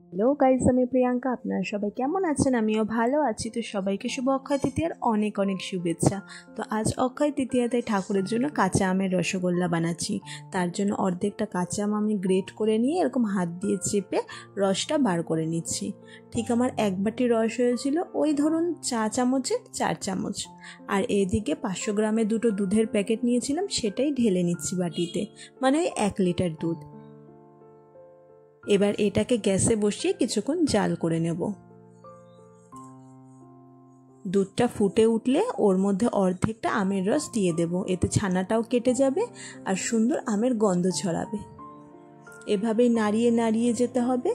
Hello guys, আমি প্রিয়াঙ্কা। আপনারা সবাই কেমন আছেন? আমিও ভালো আছি। তো সবাইকে শুভ অক্ষয় তৃতীয়ার অনেক অনেক শুভেচ্ছা। তো আজ অক্ষয় তৃতীয়াতে ঠাকুরের জন্য কাঁচা আমের রসগোল্লা বানাচ্ছি। তার জন্য অর্ধেকটা কাঁচা আম আমি গ্রেট করে নিয়ে এরকম হাত দিয়ে চেপে রসটা বার করে নিচ্ছি। ঠিক আমার 1 বাটি রস হয়েছিল, ওই ধরুন চা চামচে 4 চামচ। আর এদিকে 500 গ্রামের 2টো দুধের প্যাকেট নিয়েছিলাম, সেটাই ঢেলে নিচ্ছি বাটিতে, মানে ওই 1 লিটার দুধ। এবার এটাকে গ্যাসে বসিয়ে কিছুক্ষণ জাল করে নেব। দুধটা ফুটে উঠলে ওর মধ্যে অর্ধেকটা আমের রস দিয়ে দেব, এতে ছানাটাও কেটে যাবে আর সুন্দর আমের গন্ধ ছড়াবে। এভাবেই নাড়িয়ে নাড়িয়ে যেতে হবে,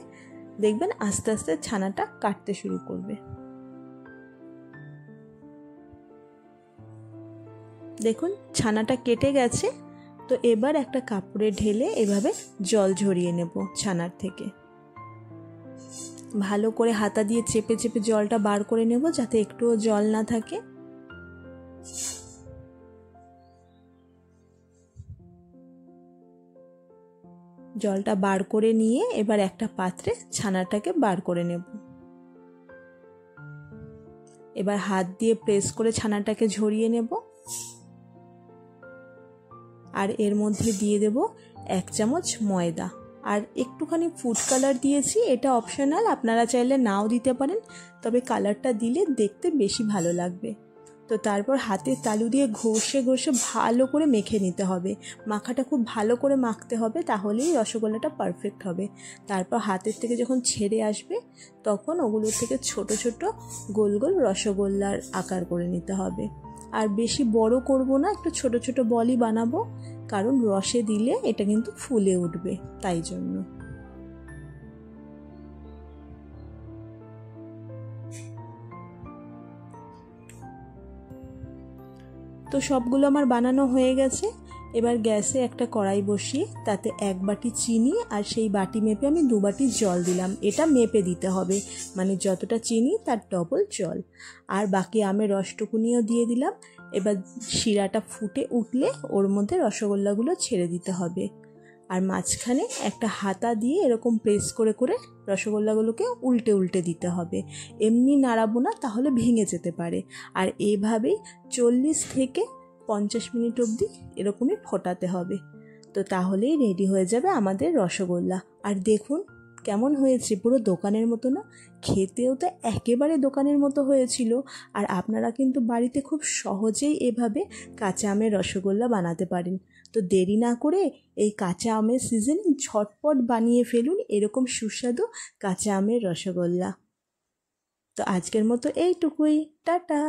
দেখবেন আস্তে আস্তে ছানাটা কাটতে শুরু করবে। দেখুন ছানাটা কেটে গেছে। তো এবার একটা কাপড়ে ঢেলে এভাবে জল ঝরিয়ে নেব ছানার থেকে। ভালো করে হাতা দিয়ে চেপে চেপে জলটা বার করে নেব, যাতে একটুও জল না থাকে। জলটা বার করে নিয়ে এবার একটা পাত্রে ছানাটাকে বার করে নেব। এবার হাত দিয়ে প্রেস করে ছানাটাকে ঝরিয়ে নেব। আর এর মধ্যে দিয়ে দেব 1 চামচ ময়দা আর একটুখানি ফুড কালার দিয়েছি, এটা অপশনাল, আপনারা চাইলে নাও দিতে পারেন, তবে কালারটা দিলে দেখতে বেশি ভালো লাগবে। তো তারপর হাতের তালু দিয়ে ঘষে ঘষে ভালো করে মেখে নিতে হবে। মাখাটা খুব ভালো করে মাখতে হবে, তাহলেই রসগোল্লাটা পারফেক্ট হবে। তারপর হাতের থেকে যখন ছেড়ে আসবে তখন ওগুলোর থেকে ছোট ছোট গোল গোল রসগোল্লার আকার করে নিতে হবে। আর বেশি বড় করব না, একটু ছোট ছোট বলই বানাবো, কারণ রসে দিলে এটা কিন্তু ফুলে উঠবে, তাই জন্য। তো সবগুলো আমার বানানো হয়ে গেছে। এবার গ্যাসে একটা কড়াই বসিয়ে তাতে 1 বাটি চিনি আর সেই বাটি মেপে আমি 2 বাটি জল দিলাম। এটা মেপে দিতে হবে, মানে যতটা চিনি তার ডবল জল। আর বাকি আমের রসটুকুনিও দিয়ে দিলাম। এবার শিরাটা ফুটে উঠলে ওর মধ্যে রসগোল্লাগুলো ছেড়ে দিতে হবে। আর মাঝখানে একটা হাতা দিয়ে এরকম প্রেস করে করে রসগোল্লাগুলোকে উল্টে উল্টে দিতে হবে। এমনি নাড়াবো না, তাহলে ভেঙে যেতে পারে। আর এইভাবেই 40 থেকে 50 মিনিট অবধি এরকমই ফোটাতে হবে। তো তাহলেই রেডি হয়ে যাবে আমাদের রসগোল্লা। আর দেখুন কেমন হয়েছে, পুরো দোকানের মতো না? খেতেও তো একেবারে দোকানের মতো হয়েছিল। আর আপনারা কিন্তু বাড়িতে খুব সহজেই এভাবে কাঁচা আমের রসগোল্লা বানাতে পারেন। তো দেরি না করে এই কাঁচা আমের সিজনে ঝটপট বানিয়ে ফেলুন এরকম সুস্বাদু কাঁচা আমের রসগোল্লা। তো আজকের মতো এইটুকুই, টাটা।